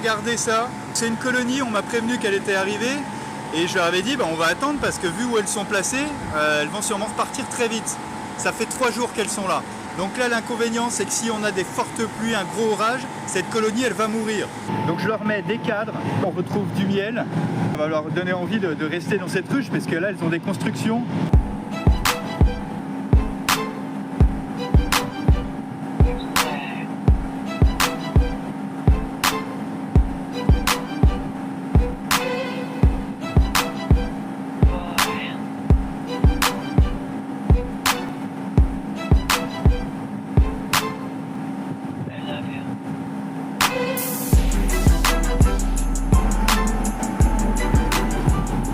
Regardez ça, c'est une colonie, on m'a prévenu qu'elle était arrivée et je leur avais dit on va attendre parce que vu où elles sont placées, elles vont sûrement repartir très vite. Ça fait 3 jours qu'elles sont là. Donc là l'inconvénient c'est que si on a des fortes pluies, un gros orage, cette colonie elle va mourir. Donc je leur mets des cadres, on retrouve du miel. On va leur donner envie de rester dans cette ruche parce que là elles ont des constructions.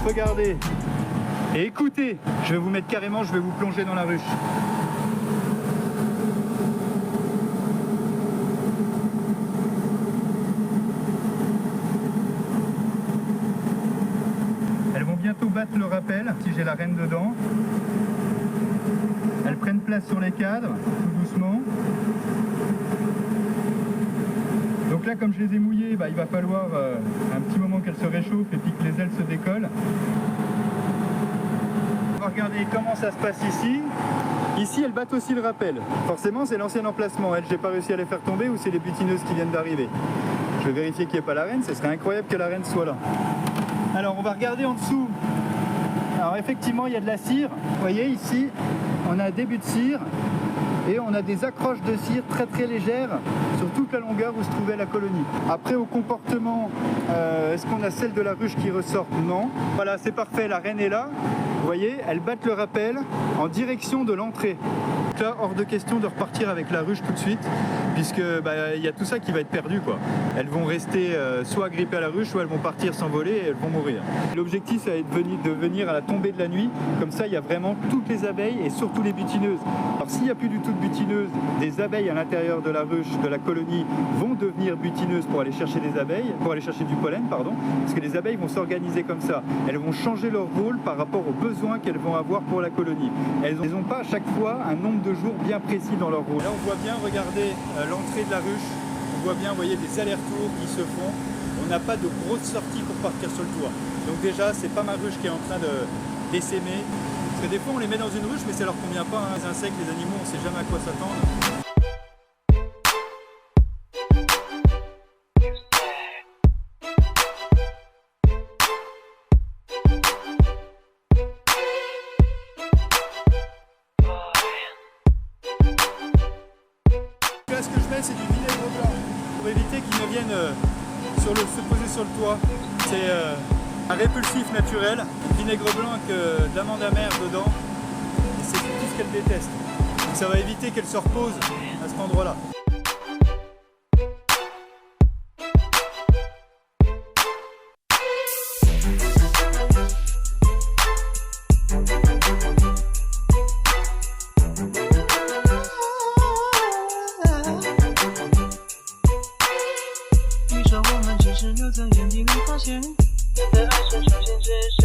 Regardez et écoutez, je vais vous mettre carrément, je vais vous plonger dans la ruche. Elles vont bientôt battre le rappel si j'ai la reine dedans. Elles prennent place sur les cadres, tout doucement. Donc là, comme je les ai mouillées, il va falloir un petit moment qu'elles se réchauffent et puis que les ailes se décollent. On va regarder comment ça se passe ici. Ici, elles battent aussi le rappel. Forcément, c'est l'ancien emplacement. Elles, j'ai pas réussi à les faire tomber ou c'est les butineuses qui viennent d'arriver. Je vais vérifier qu'il n'y ait pas la reine. Ce serait incroyable que la reine soit là. Alors, on va regarder en dessous. Alors, effectivement, il y a de la cire. Vous voyez, ici, on a un début de cire. Et on a des accroches de cire très très légères sur toute la longueur où se trouvait la colonie. Après au comportement, est-ce qu'on a celle de la ruche qui ressort? Non. Voilà, c'est parfait, la reine est là. Vous voyez, elles battent le rappel en direction de l'entrée. Donc là, hors de question de repartir avec la ruche tout de suite, puisque il y a tout ça qui va être perdu, quoi. Elles vont rester soit agrippées à la ruche, soit elles vont partir s'envoler et elles vont mourir. L'objectif, ça va être de venir à la tombée de la nuit. Comme ça, il y a vraiment toutes les abeilles et surtout les butineuses. Alors s'il n'y a plus du tout de butineuses, des abeilles à l'intérieur de la ruche, de la colonie, vont devenir butineuses pour aller chercher des abeilles, pour aller chercher du pollen, pardon, parce que les abeilles vont s'organiser comme ça. Elles vont changer leur rôle par rapport aux besoins qu'elles vont avoir pour la colonie. Elles n'ont pas à chaque fois un nombre de jours bien précis dans leur rôle. Là, on voit bien, regardez l'entrée de la ruche. On voit bien, vous voyez, des allers-retours qui se font. On n'a pas de grosse sortie pour partir sur le toit. Donc déjà, c'est pas ma ruche qui est en train d'essaimer. Parce que des fois, on les met dans une ruche, mais ça leur convient pas. Les insectes, les animaux, on sait jamais à quoi s'attendre. Là, ce que je mets, c'est du vinaigre blanc pour éviter qu'ils ne viennent se poser sur le toit. C'est un répulsif naturel, vinaigre blanc avec de l'amande amère dedans. Et c'est tout ce qu'elle déteste. Donc ça va éviter qu'elle se repose à cet endroit-là.你说我们只是留在原地里发现，在爱上出现只是